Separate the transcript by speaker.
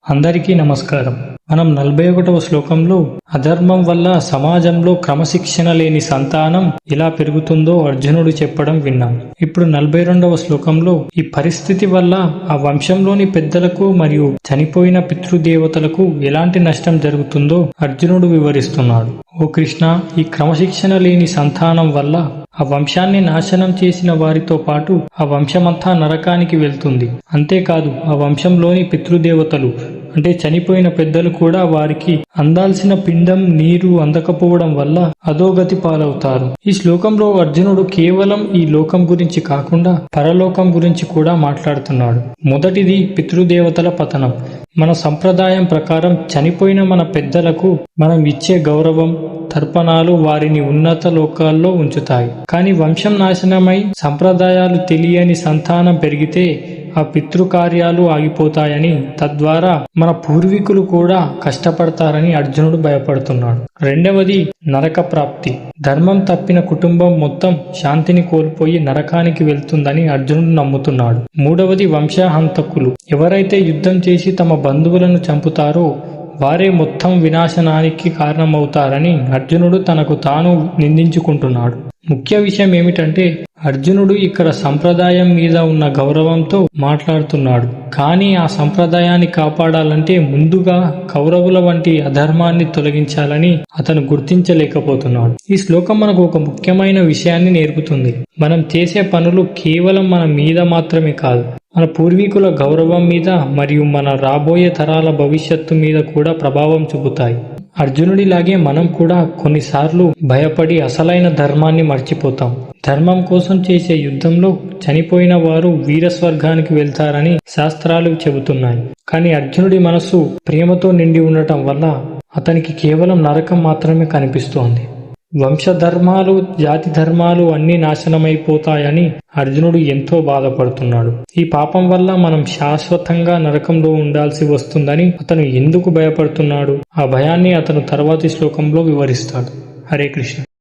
Speaker 1: అందరికీ నమస్కారం. మనం 41వ శ్లోకంలో అధర్మం వల్ల సమాజంలో క్రమశిక్షణ లేని సంతానం ఎలా పెరుగుతుందో అర్జునుడు చెప్పడం విన్నాం. ఇప్పుడు 42వ శ్లోకంలో ఈ పరిస్థితి వల్ల ఆ వంశంలోని పెద్దలకు మరియు చనిపోయిన పితృదేవతలకు ఎలాంటి నష్టం జరుగుతుందో అర్జునుడు వివరిస్తున్నాడు. ఓ కృష్ణ, ఈ క్రమశిక్షణ లేని సంతానం వల్ల ఆ వంశాన్ని నాశనం చేసిన వారితో పాటు ఆ వంశమంతా నరకానికి వెళ్తుంది. అంతేకాదు, ఆ వంశంలోని పితృదేవతలు అంటే చనిపోయిన పెద్దలు కూడా వారికి అందాల్సిన పిండం నీరు అందకపోవడం వల్ల అధోగతి పాలవుతారు. ఈ శ్లోకంలో అర్జునుడు కేవలం ఈ లోకం గురించి కాకుండా పరలోకం గురించి కూడా మాట్లాడుతున్నాడు. మొదటిది పితృదేవతల పతనం. మన సంప్రదాయం ప్రకారం చనిపోయిన మన పెద్దలకు మనం ఇచ్చే గౌరవం, తర్పణాలు వారిని ఉన్నత లోకాల్లో ఉంచుతాయి. కానీ వంశం నాశనమై సంప్రదాయాలు తెలియని సంతానం పెరిగితే ఆ పితృకార్యాలు ఆగిపోతాయని, తద్వారా మన పూర్వీకులు కూడా కష్టపడతారని అర్జునుడు భయపడుతున్నాడు. రెండవది నరక ప్రాప్తి. ధర్మం తప్పిన కుటుంబం మొత్తం శాంతిని కోల్పోయి నరకానికి వెళ్తుందని అర్జునుడు నమ్ముతున్నాడు. మూడవది వంశహంతకులు. ఎవరైతే యుద్ధం చేసి తమ బంధువులను చంపుతారో వారే మొత్తం వినాశనానికి కారణమవుతారని అర్జునుడు తనకు తాను నిందించుకుంటున్నాడు. ముఖ్య విషయం ఏమిటంటే అర్జునుడు ఇక్కడ సంప్రదాయం మీద ఉన్న గౌరవంతో మాట్లాడుతున్నాడు. కానీ ఆ సంప్రదాయాన్ని కాపాడాలంటే ముందుగా కౌరవుల వంటి అధర్మాన్ని తొలగించాలని అతను గుర్తించలేకపోతున్నాడు. ఈ శ్లోకం మనకు ఒక ముఖ్యమైన విషయాన్ని నేర్పుతుంది. మనం చేసే పనులు కేవలం మన మీద మాత్రమే కాదు, మన పూర్వీకుల గౌరవం మీద మరియు మన రాబోయే తరాల భవిష్యత్తు మీద కూడా ప్రభావం చూపుతాయి. అర్జునుడిలాగే మనం కూడా కొన్నిసార్లు భయపడి అసలైన ధర్మాన్ని మర్చిపోతాం. ధర్మం కోసం చేసే యుద్ధంలో చనిపోయిన వారు వీరస్వర్గానికి వెళ్తారని శాస్త్రాలు చెబుతున్నాయి. కానీ అర్జునుడి మనస్సు ప్రేమతో నిండి ఉండటం వల్ల అతనికి కేవలం నరకం మాత్రమే కనిపిస్తోంది. వంశధర్మాలు, జాతి ధర్మాలు అన్నీ నాశనమైపోతాయని అర్జునుడు ఎంతో బాధపడుతున్నాడు. ఈ పాపం వల్ల మనం శాశ్వతంగా నరకంలో ఉండాల్సి వస్తుందని అతను ఎందుకు భయపడుతున్నాడు? ఆ భయాన్ని అతను తర్వాతి శ్లోకంలో వివరిస్తాడు. హరే కృష్ణ.